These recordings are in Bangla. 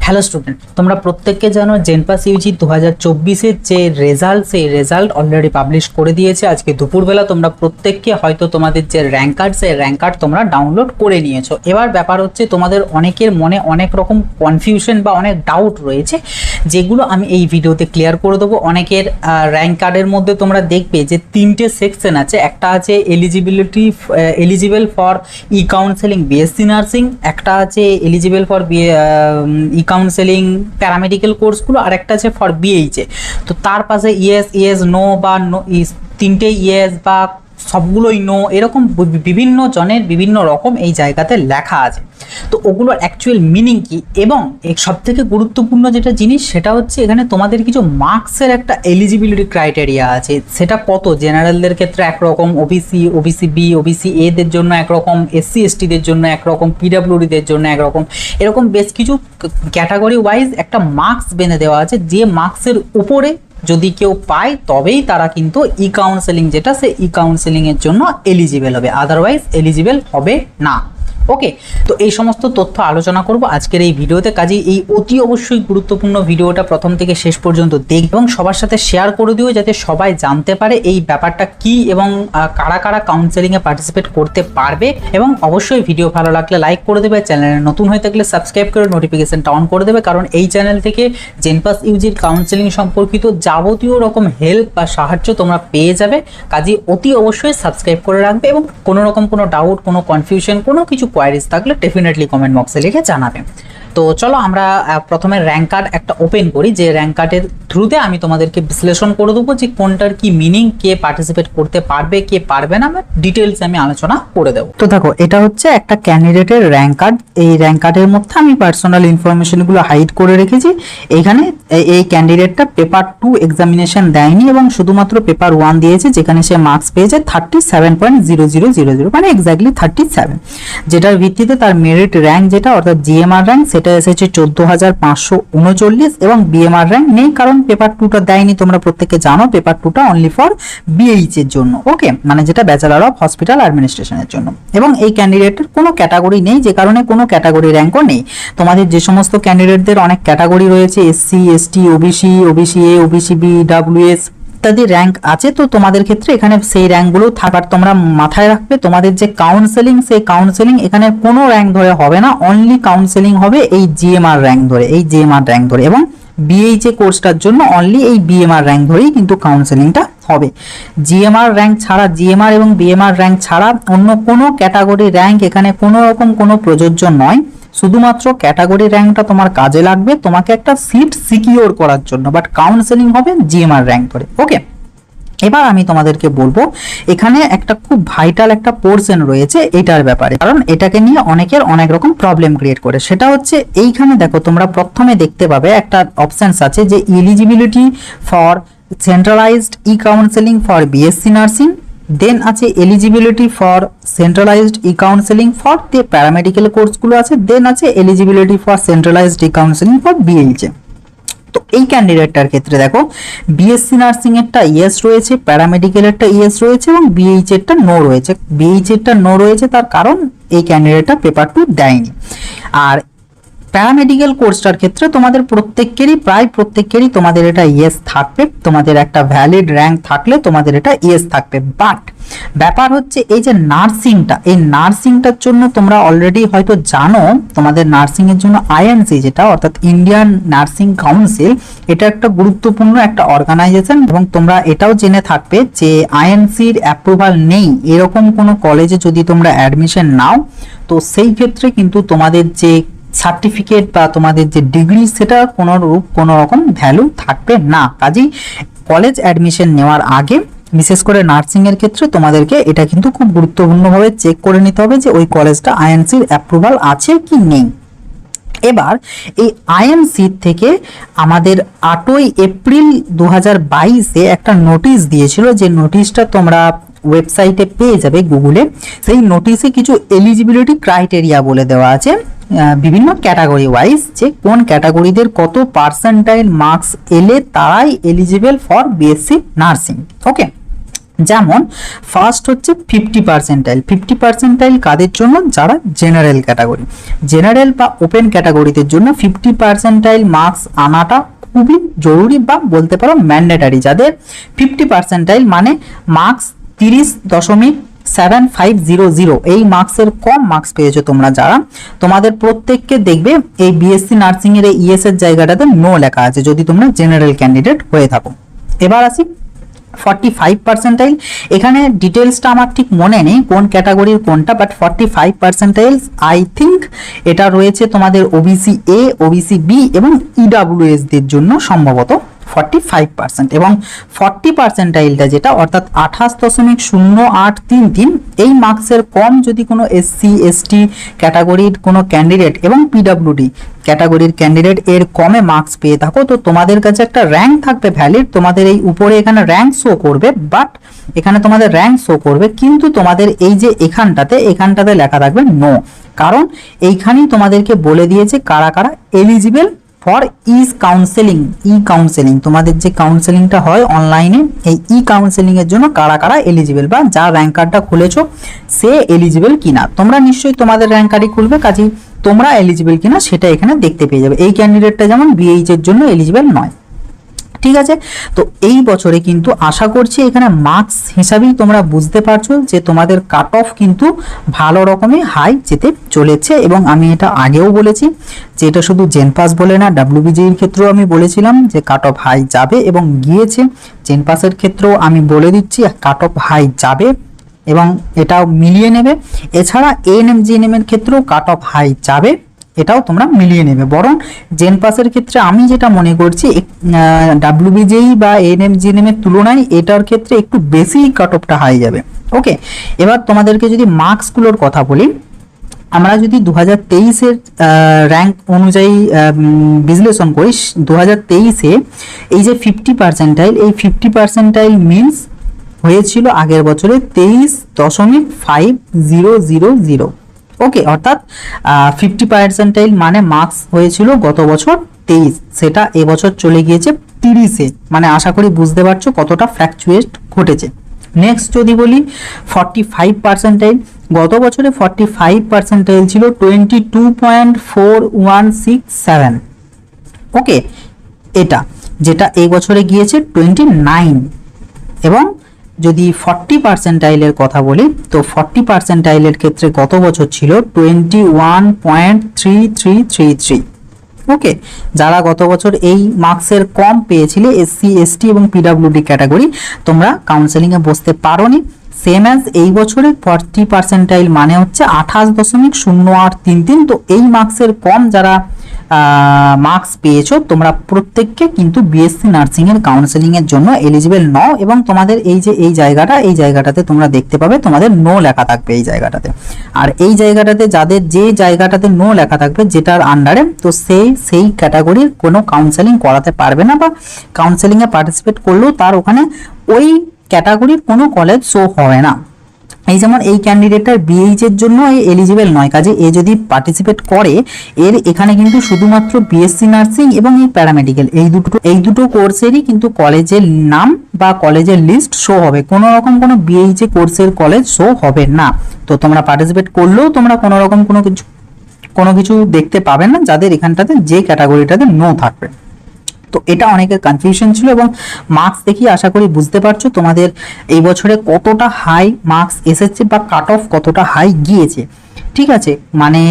হ্যালো স্টুডেন্ট, তোমরা প্রত্যেককে জানো জেনপাস ইউজি 2024-এর যে রেজাল্ট, সেই রেজাল্ট অলরেডি পাবলিশ করে দিয়েছে। আজকে দুপুরবেলা তোমরা প্রত্যেককে হয়তো তোমাদের যে র্যাঙ্ক কার্ড, সেই র্যাঙ্ক কার্ড তোমরা ডাউনলোড করে নিয়েছো। এবার ব্যাপার হচ্ছে তোমাদের অনেকের মনে অনেক রকম কনফিউশন বা অনেক ডাউট রয়েছে, যেগুলো আমি এই ভিডিওতে ক্লিয়ার করে দেবো। অনেকের র্যাঙ্ক কার্ডের মধ্যে তোমরা দেখবে যে 3টে সেকশন আছে। একটা আছে eligible for E counselling BSc nursing, একটা আছে এলিজিবল ফর কাউন্সেলিং প্যারামেডিক্যাল কোর্সগুলো, আর একটা আছে ফর বিএইচএ। তো তার পাশে ইয়েস নো বা নো, 3টে ইয়েস বা সবগুলোই নো, এরকম বিভিন্ন জনের বিভিন্ন রকম এই জায়গাতে লেখা আছে। তো ওগুলোর অ্যাকচুয়াল মিনিং কি, এবং সব থেকে গুরুত্বপূর্ণ যেটা জিনিস সেটা হচ্ছে এখানে তোমাদের কিছু মার্কসের একটা এলিজিবিলিটি ক্রাইটেরিয়া আছে। সেটা কত, জেনারেলদের ক্ষেত্রে একরকম, ওবিসি বি, ওবিসি এদের জন্য একরকম, এসসি এসটিদের জন্য একরকম, পিডাব্লিউডিদের জন্য একরকম, এরকম বেশ কিছু ক্যাটাগরি ওয়াইজ একটা মার্কস বেঁধে দেওয়া আছে। যে মার্কসের উপরে যদি কেউ পায় তবেই তারা কিন্তু ই কাউন্সেলিং, যেটা সে ই কাউন্সেলিংয়ের জন্য এলিজিবল হবে, আদারওয়াইজ এলিজিবল হবে না। ওকে, তো এই সমস্ত তথ্য আলোচনা করব আজকের এই ভিডিওতে। কাজেই এই অতি অবশ্যই গুরুত্বপূর্ণ ভিডিওটা প্রথম থেকে শেষ পর্যন্ত দেখবে এবং সবার সাথে শেয়ার করে দিও, যাতে সবাই জানতে পারে এই ব্যাপারটা কি এবং কারা কারা কাউন্সেলিংয়ে পার্টিসিপেট করতে পারবে। এবং অবশ্যই ভিডিও ভালো লাগলে লাইক করে দেবে, চ্যানেলে নতুন হয়ে থাকলে সাবস্ক্রাইব করে নোটিফিকেশনটা অন করে দেবে, কারণ এই চ্যানেল থেকে জেনপাস ইউজির কাউন্সেলিং সম্পর্কিত যাবতীয় রকম হেল্প বা সাহায্য তোমরা পেয়ে যাবে। কাজেই অতি অবশ্যই সাবস্ক্রাইব করে রাখবে এবং কোনো রকম কোনো ডাউট, কোনো কনফিউশন, কোনো কিছু কোয়ারিজ থাকলে ডেফিনেটলি কমেন্ট বক্সে লিখে জানাবে। তো চলো আমরা প্রথমে র্যাঙ্ক কার্ড একটা ওপেন করি, যে র্যাঙ্ক কার্ডের থ্রুতে আমি তোমাদেরকে বিশ্লেষণ করে দেবো যে কোনটার কি মিনিং, কে পার্টিসিপেট করতে পারবে, কে পারবে না, ডিটেলস আমি আলোচনা করে দেবো। তো দেখো, এটা হচ্ছে একটা ক্যান্ডিডেটের র্যাঙ্ক কার্ড। এই র্যাঙ্ক কার্ডের মধ্যে আমি পার্সোনাল ইনফরমেশনগুলো হাইড করে রেখেছি। এখানে এই ক্যান্ডিডেটটা পেপার 2 এক্সামিনেশন দেয়নি এবং শুধুমাত্র পেপার 1 দিয়েছে, যেখানে সে মার্কস পেয়েছে 37.0000, মানে এক্স্যাক্টলি 37, যেটার ভিত্তিতে তার মেরিট র্যাঙ্ক যেটা অর্থাৎ জিএমআর র্যাঙ্ক সেটা এসেছে 14,539 এবং বিএমআর র্যাঙ্ক নেই, কারণ পেপার 2টা দেয়নি। তোমরা প্রত্যেকে জানো পেপার 2টা অনলি ফর বিএইচ এর জন্য, ওকে, মানে যেটা ব্যাচেলর অফ হসপিটাল অ্যাডমিনিস্ট্রেশনের জন্য। এবং এই ক্যান্ডিডেটের কোনো ক্যাটাগরি নেই, যে কারণে কোনো ক্যাটাগরি র্যাঙ্কও নেই। তোমাদের যে সমস্ত ক্যান্ডিডেটদের অনেক ক্যাটাগরি রয়েছে, SC, ST, OBC, OBC A, OBC B, WS ইত্যাদি র্যাঙ্ক আছে, তো তোমাদের ক্ষেত্রে এখানে সেই র্যাঙ্কগুলো থাকার তোমরা মাথায় রাখবে। তোমাদের যে কাউন্সেলিং, সেই কাউন্সেলিং এখানে কোনো র্যাঙ্ক ধরে হবে না, অনলি কাউন্সেলিং হবে এই জিএমআর র্যাঙ্ক ধরে, এই জিএমআর র্যাঙ্ক ধরে। এবং বিএইচএ কোর্সটার জন্য অনলি এই বিএমআর র্যাঙ্ক ধরেই কিন্তু কাউন্সেলিংটা হবে। জিএমআর র্যাঙ্ক ছাড়া, জিএমআর এবং বিএমআর র্যাঙ্ক ছাড়া অন্য কোনো ক্যাটাগরি র্যাঙ্ক এখানে কোনো রকম কোনো প্রযোজ্য নয়। শুধুমাত্র ক্যাটাগরি র্যাঙ্কটা তোমার কাজে লাগবে তোমাকে একটা সিট সিকিউর করার জন্য, বাট কাউন্সেলিং হবে জিএমআর র্যাঙ্ক ধরে। ওকে, এবার আমি তোমাদেরকে বলবো এখানে একটা খুব ভাইটাল একটা পোর্শন রয়েছে এটার ব্যাপারে, কারণ এটাকে নিয়ে অনেকের অনেক রকম প্রবলেম ক্রিয়েট করে। সেটা হচ্ছে এইখানে দেখো, তোমরা প্রথমে দেখতে পাবে একটা অপশনস আছে যে eligibility for centralized E counselling for BSc nursing, then আছে eligibility for centralized E counselling for যে প্যারামেডিক্যাল কোর্সগুলো আছে, দেন আছে eligibility for centralized E counselling for BHA. তো এই ক্যান্ডিডেটটার ক্ষেত্রে দেখো, বিএসসি নার্সিং এরটা ইয়েস রয়েছে, প্যারামেডিক্যালেরটা ইয়েস রয়েছে এবং বিএইচ এরটা নো রয়েছে। বিএইচ এরটা নো রয়েছে তার কারণ এই ক্যান্ডিডেটটা পেপার 2 দেয়নি। আর প্যারামেডিক্যাল কোর্সটার ক্ষেত্রে তোমাদের প্রত্যেকেরই, প্রায় প্রত্যেকেরই তোমাদের এটা ইয়েস থাকবে। তোমাদের একটা ভ্যালিড র্যাঙ্ক থাকলে তোমাদের এটা ইয়েস থাকবে। বাট ব্যাপার হচ্ছে এই যে নার্সিংটা, এই নার্সিংটার জন্য তোমরা অলরেডি হয়তো জানো, তোমাদের নার্সিং এর জন্য আইএনসি যেটা অর্থাৎ ইন্ডিয়ান নার্সিং কাউন্সিল, এটা একটা গুরুত্বপূর্ণ একটা অর্গানাইজেশন। এবং তোমরা এটাও জেনে থাকবে যে আইএনসির অ্যাপ্রুভাল নেই এরকম কোনো কলেজে যদি তোমরা অ্যাডমিশন নাও, তো সেই ক্ষেত্রে কিন্তু তোমাদের যে সার্টিফিকেট বা তোমাদের যে ডিগ্রি, সেটা কোনো রকম ভ্যালু থাকবে না। কাজেই কলেজ অ্যাডমিশন নেওয়ার আগে, বিশেষ করে নার্সিং এর ক্ষেত্রে, তোমাদেরকে এটা কিন্তু খুব গুরুত্বপূর্ণভাবে চেক করে নিতে হবে যে ওই কলেজটা আইএনসির অ্যাপ্রুভাল আছে কি নেই। এবার এই আইএনসি থেকে আমাদের 8ই এপ্রিল 2022-এ একটা নোটিশ দিয়েছিল, যে নোটিশটা তোমরা ওয়েবসাইটে পেয়ে যাবে গুগলে। সেই নোটিশে কিছু এলিজিবিলিটি ক্রাইটেরিয়া বলে দেওয়া আছে বিভিন্ন ক্যাটাগরি ওয়াইজ, যে কোন ক্যাটাগরিদের কত পার্সেন্টাইল মার্কস এলে তারাই এলিজিবল ফর বিএসসি নার্সিং। ওকে, যেমন ফার্স্ট হচ্ছে 50%, 50% কাদের জন্য? যারা জেনারেল ক্যাটাগরি, জেনারেল বা ওপেন ক্যাটাগরিদের জন্য 50% মার্কস আনাটা খুবই জরুরি বা বলতে পারো ম্যান্ডেটারি। যাদের 50% মানে মার্কস 30.7500 এই মার্কসের কম মার্কস পেয়েছো তোমরা যারা, তোমাদের প্রত্যেককে দেখবে এই বিএসসি নার্সিং এর ইএস এর জায়গাটাতে নো লেখা আছে যদি তোমরা জেনারেল ক্যান্ডিডেট হয়ে থাকো। এবার আসি 45%, এখানে ডিটেলসটা আমার ঠিক মনে নেই কোন ক্যাটাগরির কোনটা, বাট 45% আই থিঙ্ক এটা রয়েছে তোমাদের ওবিসি এ, ওবিসি বি এবং ইডাব্লিউএস দের জন্য সম্ভবত 45%। এবং 40%টা যেটা অর্থাৎ 28.0833 এই মার্কসের কম যদি কোনো এসসি এসটি ক্যাটাগরির কোনো ক্যান্ডিডেট এবং পিডাব্লিউডি ক্যাটাগরির ক্যান্ডিডেট এর কমে মার্কস পেয়ে থাকো, তো তোমাদের কাছে একটা র্যাঙ্ক থাকবে ভ্যালিড, তোমাদের এই উপরে এখানে র্যাঙ্ক শো করবে, বাট এখানে তোমাদের র্যাঙ্ক শো করবে কিন্তু তোমাদের এই যে এখানটাতে লেখা থাকবে নো, কারণ এইখানেই তোমাদেরকে বলে দিয়েছে কারা কারা এলিজিবল ফর কাউন্সেলিং, তোমাদের যে কাউন্সেলিংটা হয় অনলাইনে, এই কাউন্সেলিং এর জন্য কারা কারা এলিজিবল বা যার র্যাঙ্ক কার্ডটা খুলেছো সে এলিজিবল কিনা। তোমরা নিশ্চয়ই তোমাদের র্যাঙ্ক কার্ডই খুলবে, কাজেই তোমরা এলিজিবল কিনা সেটা এখানে দেখতে পেয়ে যাবে। এই ক্যান্ডিডেটটা যেমন বিএইচ এর জন্য এলিজিবল নয়, ঠিক আছে। তো এই বছরে কিন্তু আশা করছি এখানে মার্কস হিসাবেই তোমরা বুঝতে পারছো যে তোমাদের কাট অফ কিন্তু ভালো রকমই হাই যেতে চলেছে, এবং আমি এটা আগেও বলেছি যে এটা শুধু জেনপাস বলে না, ডাব্লিউবিজির ক্ষেত্রেও আমি বলেছিলাম যে কাট অফ হাই যাবে এবং গিয়েছে। জেনপাসের ক্ষেত্রেও আমি বলে দিচ্ছি কাট অফ হাই যাবে এবং এটাও মিলিয়ে নেবে। এছাড়া এএনএম জিএনএম এর ক্ষেত্রেও কাট অফ হাই যাবে, এটাও তোমরা মিলিয়ে নেবে। বরং জেনপাসের ক্ষেত্রে আমি যেটা মনে করছি ডাব্লিউবিজেই বা এএনএম জিএনএম এর তুলনায় এটার ক্ষেত্রে একটু বেশি কাট অফটা হাই যাবে। ওকে, এবার তোমাদেরকে যদি মার্কসগুলোর কথা বলি, আমরা যদি 2023-এর র্যাঙ্ক অনুযায়ী বিশ্লেষণ করি, 2023-এ এই যে 50%, এই 50% মিনস হয়েছিল আগের বছরে 23.5000। ওকে, অর্থাৎ 50% মানে মার্কস হয়েছিল গত বছর 23, সেটা এবছর চলে গিয়েছে 30-এ, মানে আশা করি বুঝতে পারছো কতটা ফ্ল্যাকচুয়েট ঘটেছে। নেক্সট যদি বলি 45%, গত বছরে 45% ছিল 22.4167। ওকে, এটা যেটা এই বছরে গিয়েছে 29। এবং যদি 40% কথা বলি, তো 40% ক্ষেত্রে গত বছর ছিল 21.3333। ওকে, যারা গত বছর এই মার্কসের কম পেয়েছিলে এসসি এসটি এবং পিডাব্লিউডি ক্যাটাগরি, তোমরা কাউন্সেলিংয়ে বসতে পারোনি। সেম অ্যাজ এই বছরে 40% মানে হচ্ছে 28.0833। তো এই মার্কসের কম যারা মার্কস পেয়েছো তোমরা প্রত্যেককে কিন্তু বিএসসি নার্সিং এর কাউন্সেলিং এর জন্য এলিজিবল নও, এবং তোমাদের এই যে এই জায়গাটাতে তোমরা দেখতে পাবে তোমাদের নো লেখা থাকবে এই জায়গাটাতে। আর এই জায়গাটাতে যাদের যে জায়গাটাতে নো লেখা থাকবে যেটার আন্ডারে, তো সেই ক্যাটাগরির কোনো কাউন্সেলিং করাতে পারবে না, বা কাউন্সেলিং এ পার্টিসিপেট করলেও তার ওখানে ওই ক্যাটাগরির কোনো কলেজ শো হবে না। এই যেমন এই ক্যান্ডিডেটটার বিএইচ এর জন্য এলিজিবল নয়, কাজে এ যদি পার্টিসিপেট করে এর এখানে কিন্তু শুধুমাত্র বিএসসি নার্সিং এবং এই প্যারামেডিক্যাল এই দুটো কোর্সেরই কিন্তু কলেজের নাম বা কলেজের লিস্ট শো হবে, কোনো রকম কোনো বিএইচ এ কোর্সের কলেজ শো হবে না। তো তোমরা পার্টিসিপেট করলেও তোমরা কোনো রকম কোনো কিছু দেখতে পাবে না যাদের এখানটাতে যে ক্যাটাগরিটাতে নো থাকবে। তো এটা অনেকের কনফিউশন ছিল, এবং মার্কস দেখি আশা করি বুঝতে পারছো তোমাদের এই বছরে কতটা হাই মার্কস এসেছে বা কাট অফ কতটা হাই গিয়েছে। ঠিক আছে, মানে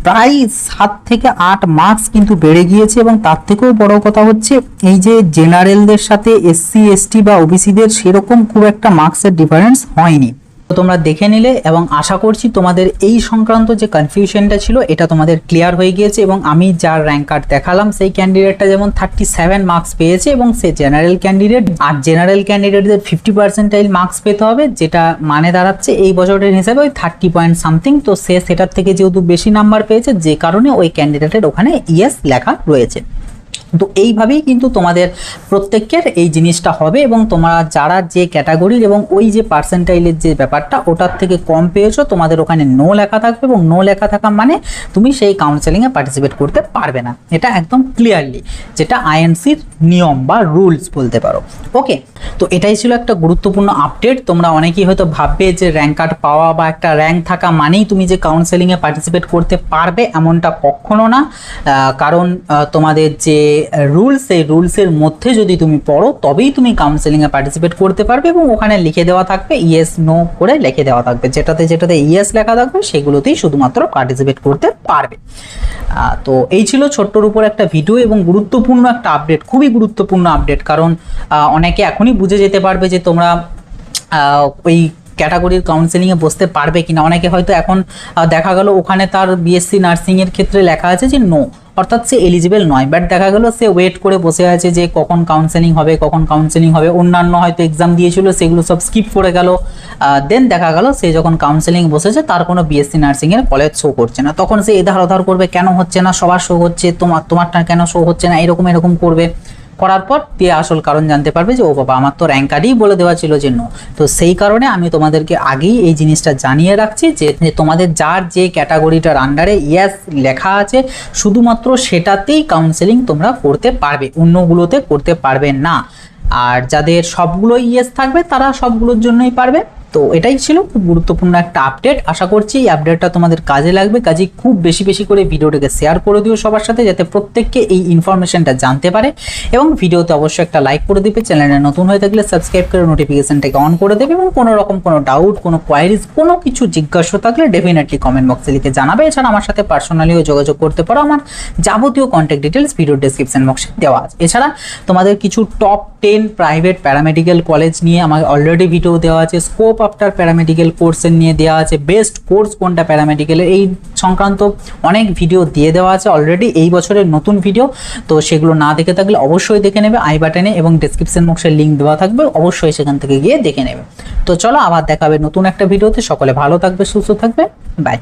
প্রায় 7 থেকে 8 মার্কস কিন্তু বেড়ে গিয়েছে, এবং তার থেকেও বড় কথা হচ্ছে এই যে জেনারেলদের সাথে এসসি এসটি বা ওবিসিদের সেরকম খুব একটা মার্কসের ডিফারেন্স হয়নি। তো তোমরা দেখে নিলে, এবং আশা করছি তোমাদের এই সংক্রান্ত যে কনফিউশনটা ছিল এটা তোমাদের ক্লিয়ার হয়ে গিয়েছে। এবং আমি যার র্যাঙ্ক কার্ড দেখালাম সেই ক্যান্ডিডেটটা যেমন 37 মার্কস পেয়েছে, এবং সে জেনারেল ক্যান্ডিডেট, আর জেনারেল ক্যান্ডিডেটদের 50% মার্কস পেতে হবে, যেটা মানে দাঁড়াচ্ছে এই বছরের হিসাবে ওই 30 পয়েন্ট সামথিং। তো সে সেটার থেকে যেহেতু বেশি নাম্বার পেয়েছে, যে কারণে ওই ক্যান্ডিডেটের ওখানে ইয়েস লেখা রয়েছে। তো এইভাবেই কিন্তু তোমাদের প্রত্যেকের এই জিনিসটা হবে, এবং তোমরা যারা যে ক্যাটাগরির এবং ওই যে পার্সেন্টাইলের যে ব্যাপারটা ওটার থেকে কম পেয়েছো, তোমাদের ওখানে নো লেখা থাকবে, এবং নো লেখা থাকা মানে তুমি সেই কাউন্সেলিংয়ে পার্টিসিপেট করতে পারবে না। এটা একদম ক্লিয়ারলি যেটা আইএনসির নিয়ম বা রুলস বলতে পারো। ওকে, তো এটাই ছিল একটা গুরুত্বপূর্ণ আপডেট। তোমরা অনেকেই হয়তো ভাববে যে র্যাঙ্ক কার্ড পাওয়া বা একটা র্যাঙ্ক থাকা মানেই তুমি যে কাউন্সেলিংয়ে পার্টিসিপেট করতে পারবে, এমনটা কখনো না। কারণ তোমাদের যে রুলস, সেই রুলসের মধ্যে যদি তুমি পড়ো তবেই তুমি কাউন্সেলিংয়ে পার্টিসিপেট করতে পারবে, এবং ওখানে লিখে দেওয়া থাকবে ইয়েস নো করে লিখে দেওয়া থাকবে, যেটাতে যেটাতে ইয়েস লেখা থাকবে সেগুলোতেই শুধুমাত্র পার্টিসিপেট করতে পারবে। তো এই ছিল ছোট্টর উপর একটা ভিডিও এবং গুরুত্বপূর্ণ একটা আপডেট, খুবই গুরুত্বপূর্ণ আপডেট। কারণ অনেকে এখনই বুঝে যেতে পারবে যে তোমরা ওই ক্যাটাগরির কাউন্সেলিংয়ে বসতে পারবে কিনা। অনেকে হয়তো এখন দেখা গেল ওখানে তার বিএসসি নার্সিংয়ের ক্ষেত্রে লেখা আছে যে নো, অর্থাৎ সে এলিজিবল নয়, বাট দেখা গেল সে ওয়েট করে বসে আছে যে কখন কাউন্সেলিং হবে, কখন কাউন্সেলিং হবে। অন্যান্য হয়তো এক্সাম দিয়েছিল, সেগুলো সব স্কিপ করে গেল। দেন দেখা গেল সে যখন কাউন্সেলিং বসেছে তার কোনো বিএসসি নার্সিংয়ের কলেজ শো করছে না, তখন সে এধার ওধার করবে, কেন হচ্ছে না, সবার শো হচ্ছে, তোমারটা কেন শো হচ্ছে না, এরকম করবে। করার পর দিয়ে আসল কারণ জানতে পারবে যে ও বাবা, আমার তো র্যাঙ্ক কার্ডই বলে দেওয়া ছিল যে নো। তো সেই কারণে আমি তোমাদেরকে আগেই এই জিনিসটা জানিয়ে রাখছি যে তোমাদের যার যে ক্যাটাগরিটার আন্ডারে ইয়েস লেখা আছে শুধুমাত্র সেটাতেই কাউন্সেলিং তোমরা করতে পারবে, অন্যগুলোতে করতে পারবে না। আর যাদের সবগুলো ইয়েস থাকবে তারা সবগুলোর জন্যই পারবে। তো এটাই ছিল খুব গুরুত্বপূর্ণ একটা আপডেট। আশা করছি এই আপডেটটা তোমাদের কাজে লাগবে, কাজে খুব বেশি বেশি করে ভিডিওটাকে শেয়ার করে দিও সবার সাথে, যাতে প্রত্যেককে এই ইনফরমেশনটা জানতে পারে। এবং ভিডিওতে অবশ্যই একটা লাইক করে দিবে, চ্যানেলে নতুন হয়ে থাকলে সাবস্ক্রাইব করে নোটিফিকেশনটাকে অন করে দেবে, এবং কোনো রকম কোনো ডাউট, কোনো কোয়ারিজ, কোনো কিছু জিজ্ঞাসা থাকলে ডেফিনেটলি কমেন্ট বক্সে লিখে জানাবে। এছাড়া আমার সাথে পার্সোনালিও যোগাযোগ করতে পারো, আমার যাবতীয় কন্ট্যাক্ট ডিটেলস ভিডিও ডেসক্রিপশন বক্সে দেওয়া আছে। এছাড়া তোমাদের কিছু টপ 10 প্রাইভেট প্যারামেডিক্যাল কলেজ নিয়ে আমার অলরেডি ভিডিও দেওয়া আছে, স্কোপ আফটার প্যারামেডিক্যাল কোর্সের নিয়ে দেওয়া আছে, বেস্ট কোর্স কোনটা প্যারামেডিক্যালের এই সংক্রান্ত অনেক ভিডিও দিয়ে দেওয়া আছে অলরেডি, এই বছরের নতুন ভিডিও। তো সেগুলো না দেখে থাকলে অবশ্যই দেখে নেবে, আই বাটনে এবং ডেসক্রিপশন বক্সে লিঙ্ক দেওয়া থাকবে, অবশ্যই সেখান থেকে গিয়ে দেখে নেবে। তো চলো আবার দেখা হবে নতুন একটা ভিডিওতে। সকলে ভালো থাকবে, সুস্থ থাকবে, বাই।